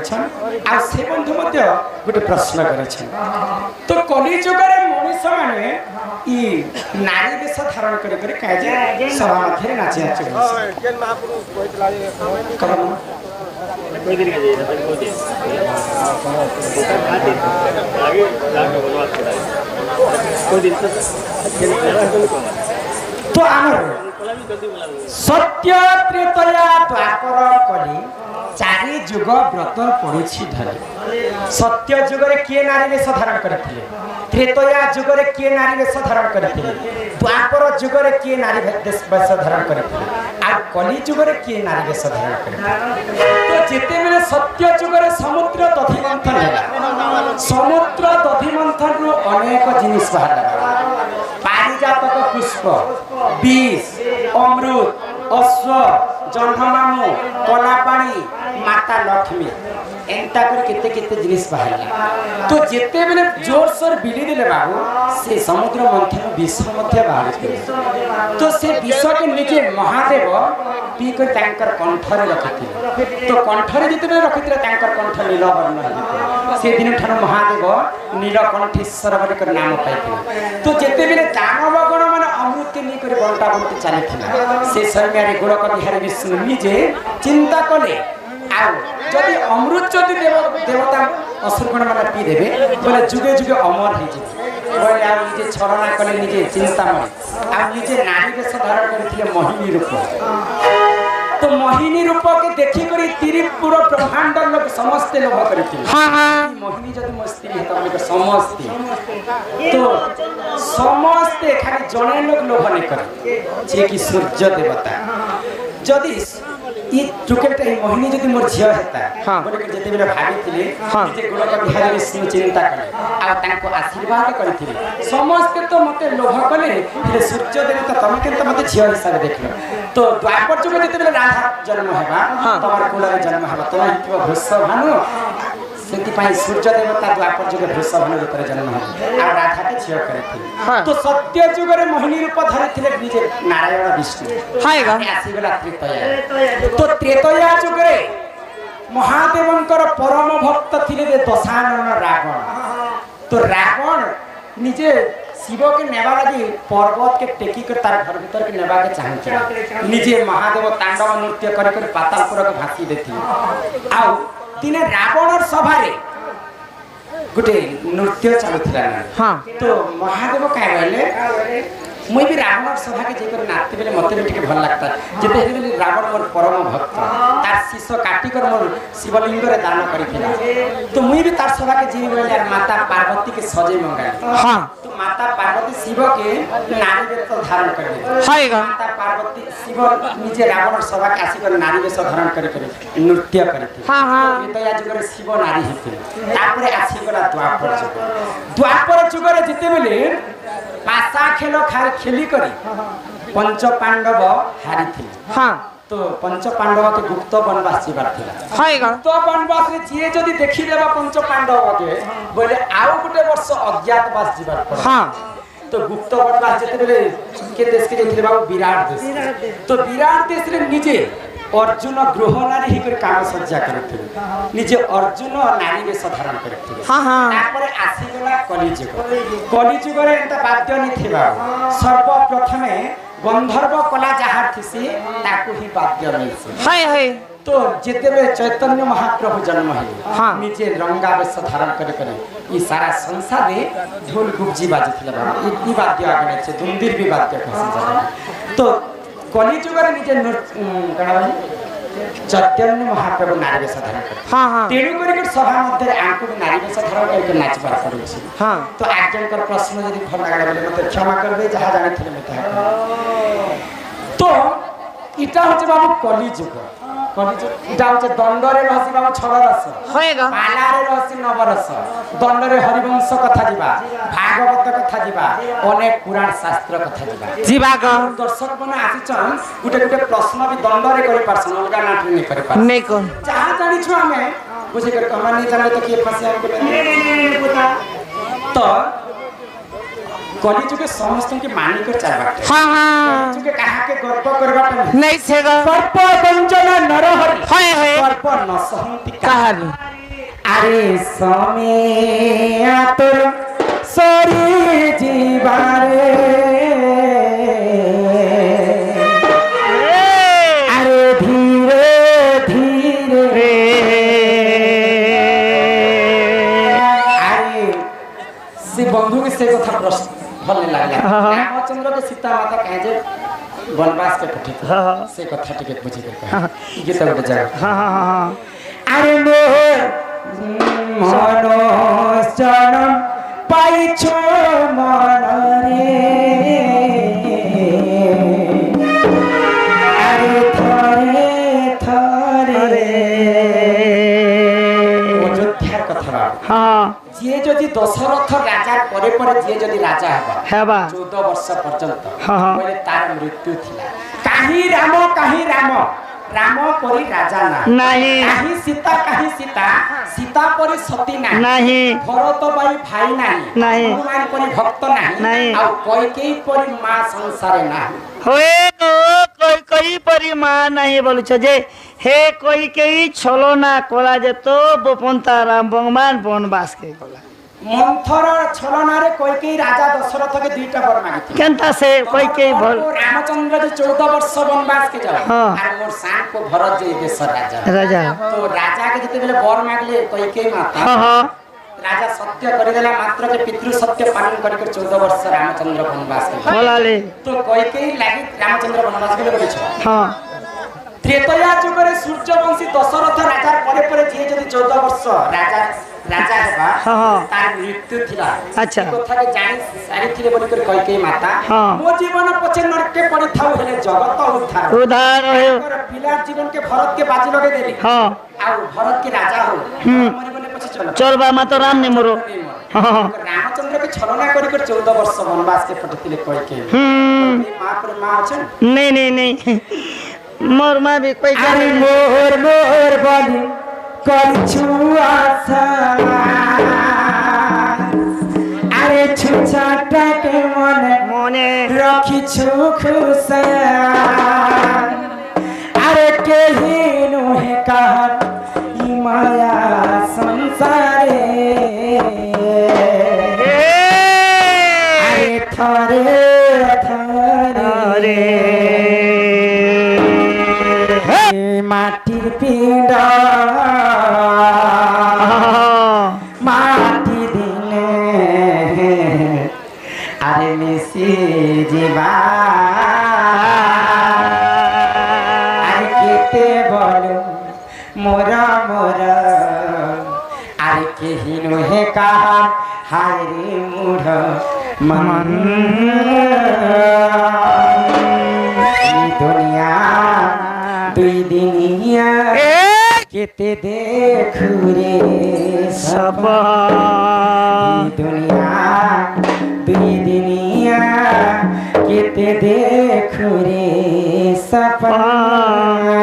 କରିଛନ୍ ଆଉ ସେ ବନ୍ଧୁ ମଧ୍ୟ ଗୋଟେ ପ୍ରଶ୍ନ କରିଛନ୍ ତ କଲି ଯୁଗରେ ମଣିଷ ମାନେ ଇ ନାରୀ ବେଶ ଧାରଣ କରି କରି କାଜେ ସଭା ମଧ୍ୟରେ ନାଚି ନାଚି तो आमर सत्य त्रेतया द्वापर कली चारि जुग व्रत पड़ुछि धरे सत्य जुगरे किए नारी वेश धारण करथिले त्रेतया जुगरे किए नारी वेश धारण करथिले द्वापर जुगरे किए नारी वेश धारण करथिले आ कली जुगरे किए नारी वेश धारण करथिले तो जेते बेले सत्य जुगरे समुद्र दधिमंथन होला समुद्र दधिमंथन रो अनेक जिनिस बाहर पारिजातक पुष्प बीज अमृत अश्व जन्ममामु कलापाणी माता लक्ष्मी एंता कर केते केते जिनिस बाहरला तो जेते बेले जोर सोर बिली देले बाबू से समुद्र मंथन विष मध्य बाहर तो से विष के निजे महादेव पी कर तांकर कंठरे रखिथिले तो कंठरे जेते बेले रखिथिले तांकर कंठ नीलवर्ण से दिन ठार महादेव नीलकंठेश्वर बरि कर नाम पाइथिले तो जेते बेले दानव गण माने अमृत के नी कर बंटा बंटी चलिथिला से समय रे गुणक बिहार विष्णु निजे चिंता कले आउ जदि अमृत जदि देवता असुरगण माने पी देबे बोले जुगे जुगे अमर हे जे बोले आ निजे छलना कले निजे चिंता मन आ निजे नारी वेश धारण करथिले मोहिनी रूप तो मोहिनी रूप के देखि करी त्रिपुर ब्रह्मांड लोग समस्त लोभ करथिले हां हां मोहिनी जदि म स्त्री हेत बोले समस्त तो समस्त खाली जने लोग लोभ नै करे जे कि सूर्य देवता जदि ई टुकेटा ई मोहिनी जदि मोर झिया हेता बोले के जते बेले भाबिथिले जे गुणक बिहार विष्णु चिंता करे आ तांको आशीर्वाद करथिले समस्त तो मते लोभ कले फिर सूर्य देवता तमे केन मते झिया हिसाब देखलो तो द्वापर जुग जते बेले राधा जन्म हेबा तमर कुलरे जन्म हेबा तो हितव भृष भानु सेति पाई सूर्य देवता द्वापर जुग भृष भानु भितर जन्म हेबा आ राधा के झिया करथिले तो सत्य जुगरे मोहिनी रूप धरिथिले निजे नारायण विष्णु हायगा आसीगला त्रेतया तो त्रेतया जुगरे महादेवंकर परम भक्त थिले जे दशानन रावण तो रावण निजे शिव के नेबा लगी पर्वत के टेकी कर तार घर भीतर के नेबा के चाहन्छ निजे महादेव तांडव नृत्य कर कर पातालपुर के भासी देथि आउ दिने रावणर सभा रे गुटे नृत्य चलुथिला हां तो महादेव काय कहले मुई भी रावण सभा के जेकर नाचते बेले मते भी ठीक भल लागता जेते हेले रावण मोर परम भक्त तार शिष्य काटी कर मोर शिवलिंग रे दान करिथिला तो मुई भी तार सभा के जीव बोले यार माता पार्वती के सजे मंगाई हां तो माता पार्वती शिव के नारी वेश धारण करले हायगा माता पार्वती शिव निजे रावण सभा के आसी कर नारी वेश धारण करि नृत्य करिथि हां हां तो या जुगर शिव नारी हिथिले तापरे आसी गला द्वापर जुगर जेते बेले पासा खेल खेली करी पंच पांडव हारी थे हाँ तो पंच पांडव के गुप्त वनवास जीवार थिला हायगा तो वनवास रे जे जदी देखि लेबा पंच पांडव के बोले आउ गुटे वर्ष अज्ञातवास जीवार पड़ हां तो गुप्त वनवास जेते बेले के देश के जेते बाबू विराट देश तो विराट देश रे निजे अर्जुन गृह नारी ही कर काम सज्जा करथे निजे अर्जुन नारी वेश धारण करथे हां हां तापरे आसी गला कली जुग रे एंता वाद्य नि थिबा सर्वप्रथमे गंधर्व कला जहार थिसी ताकू ही वाद्य मिलसी हाय हाय तो जेतेबे चैतन्य महाप्रभु जन्म है हां निजे रंगा वेश धारण करे ई सारा संसार रे ढोल गुब्जी बाजिथिला बाबा ई वाद्य आगे छे दुंदीर भी वाद्य कहसी जाय तो कली जुगर निजे चैतन्य महाप्रभु नारी वेश धारण कर हां हां तेणु करी सभा मध्य आंकु नारी वेश धारण करके नाच पार पड़ुछि हां तो आजनकर प्रश्न यदि भल लागला बोले मते क्षमा करबे जहा जानिथिले मते तो इटा होचे बाबू कली जुग इटा होचे दंडरे रहसी बाबू 6 रस होएगा पालारे रहसी 9 रस दंडरे हरिवंश कथा दिबा भागवत कथा दिबा अनेक पुराण शास्त्र कथा दिबा दर्शक बना आसीचन गुटे गुटे प्रश्न भी दंडरे करि परसन अलगा नाटक नै करि परसन नै कोन जहा जानि छु हमें बुझे कर हमरा नै जाने तो के फसे हम पुता तो कली जुगे समस्त के मानी कर चलबा हां हां जुगे कहा के गर्व करबा नहीं छेगा सर्प कंचन नरहरि हाय हाय सर्प न सहंति कहानी আরে সমিয়া তোর সরি জীবারে আরে ধীরে ধীরে আরে সে বন্ধুকে সে কথা প্রশ্ন ভাল লাগলা রামচন্দ্র के सीता माता कहे जे वनवास के पठित से कथा टिके बुझी के गीत गोटे जाओ अरे मोर मनोचरण पाइछो मन रे अरे थरे थरे अयोध्यार कथा हाँ जे जदि दशरथ राजा परे परे जे जदि राजा हेबा 14 वर्ष पर्यंत पहिले तार मृत्यु थिला काहे राम राम परी राजा नाही काहे सीता सीता परी सती नाही भरत भाई नाही हनुमान परी भक्त नाही आ कैकेयी परी मां संसारे नाही होए तो कैकेयी परी मां नाही बोलछ जे हे कैकेयी छलना कोला जे तो बपंता राम भगवान वनवास के कोला मंथर छलना रे कैकेयी राजा दशरथ के दुईटा वर मांगी केनता से कैकेयी भल रामचंद्र जे 14 वर्ष वनवास के जाओ और मोर सांप को भरत जे देश राजा तो राजा के जते बेले वर मांगले कैकेयी माता हां राजा सत्य कर देला मात्र के पितृ सत्य पालन करके 14 वर्ष रामचंद्र वनवास के बोलाले तो कैकेयी लागि रामचंद्र वनवास के बोले हां त्रेतया जुग रे सूर्यवंशी दशरथ राजा परे परे जे जदी 14 वर्ष राजा हेबा तार मृत्यु थिला अच्छा कथा के जानि सारी थिले बोली कर कैकेयी माता मो जीवन पछे नरके पड़ी थाउ हेले जगत उद्धार होय पिला जीवन के भरत के बाजी लगे देली हां आ भरत के राजा हो मरि बोले पछे चल बा मा तो राम ने मोरो रामचंद्र के छलना करी कर 14 वर्ष वनवास के पठतिले कैकेयी मां पर मां छ नहीं मोर मां भी कोई अरे मोर बली करछु आशा अरे छुछाटा के मने रखिछु खुशा अरे केही नुहे कहत ई माया संसारे अरे थरे थरे माटिर पिंड माटी दिने अरे मिसी जीवा अरे केते बोलू मोरा अरे केही नुहे कहा हाय रे मूढ़ मन दुनिया दुई दिनिया केते देखु रे सब दुनिया दुई दिनिया केते देखु रे सपना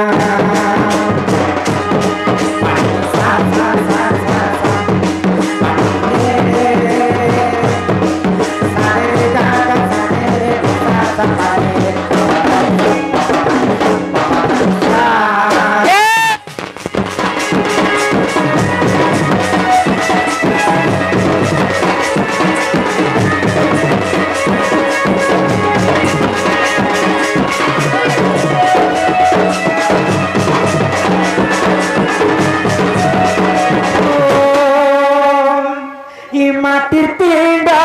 माटिर पिंडा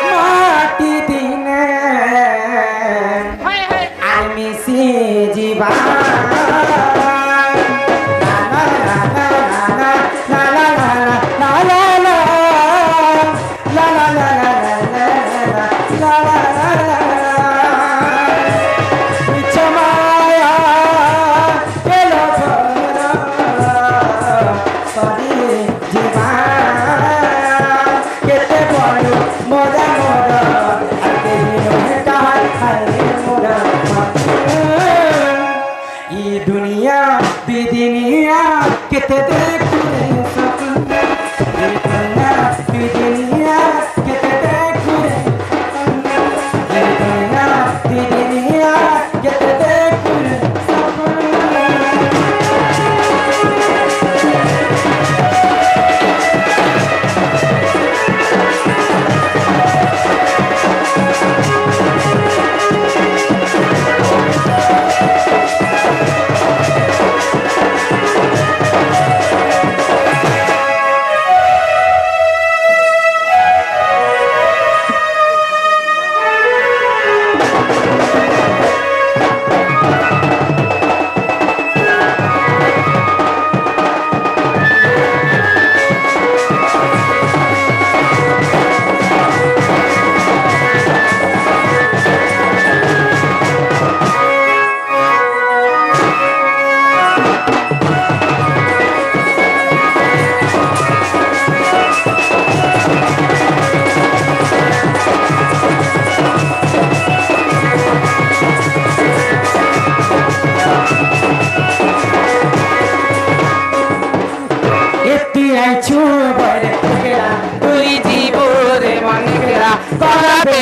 माटी दिने आमी से जीवा दुनिया बेदिनिया किते देखू रे सपना दुनिया बेदिनिया किते देखू रे सपना दुनिया बेदिनिया किते देखू रे सपना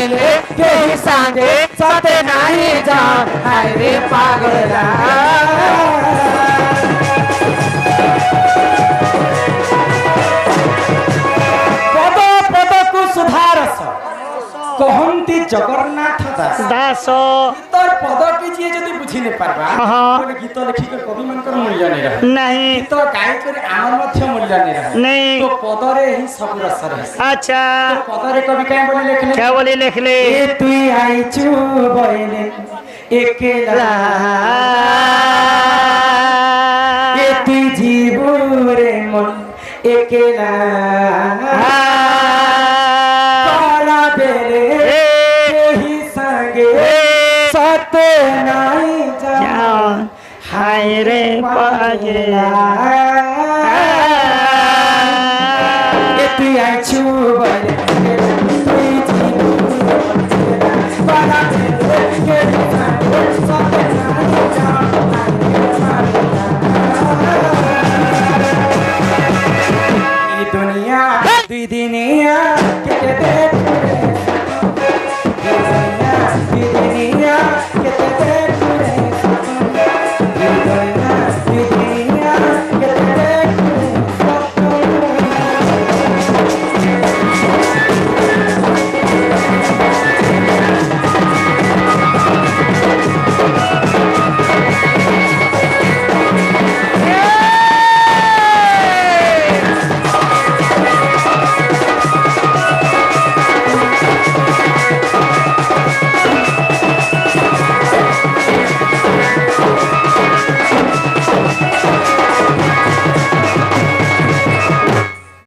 बेले के सांगे सते नहीं जा हाय रे पागला पद पद को सुधारस कहंती जगन्नाथ दास दास तोर पद के जे जदी बुझी ने पारबा हाँ। कोन गीत लिखि के कवि मनकर मूल्य नहीं रहे नहीं गीत गाय करे आमर मध्य मूल्य नहीं रहे नहीं तो पदरे ही सब रस रहे अच्छा तो पदरे कवि काहे बोले लिखले क्या बोली लिख ले ए तुई आइछु बइले एकेला ए तुई जीवु रे मन एकेला काला बेले केही संगे सत नाही जा हाय रे पागला ए तुई आइछु बइले तुई जीवु काला बेले केही संगे सत नाही जा दुनिया दुई दिनिया के देख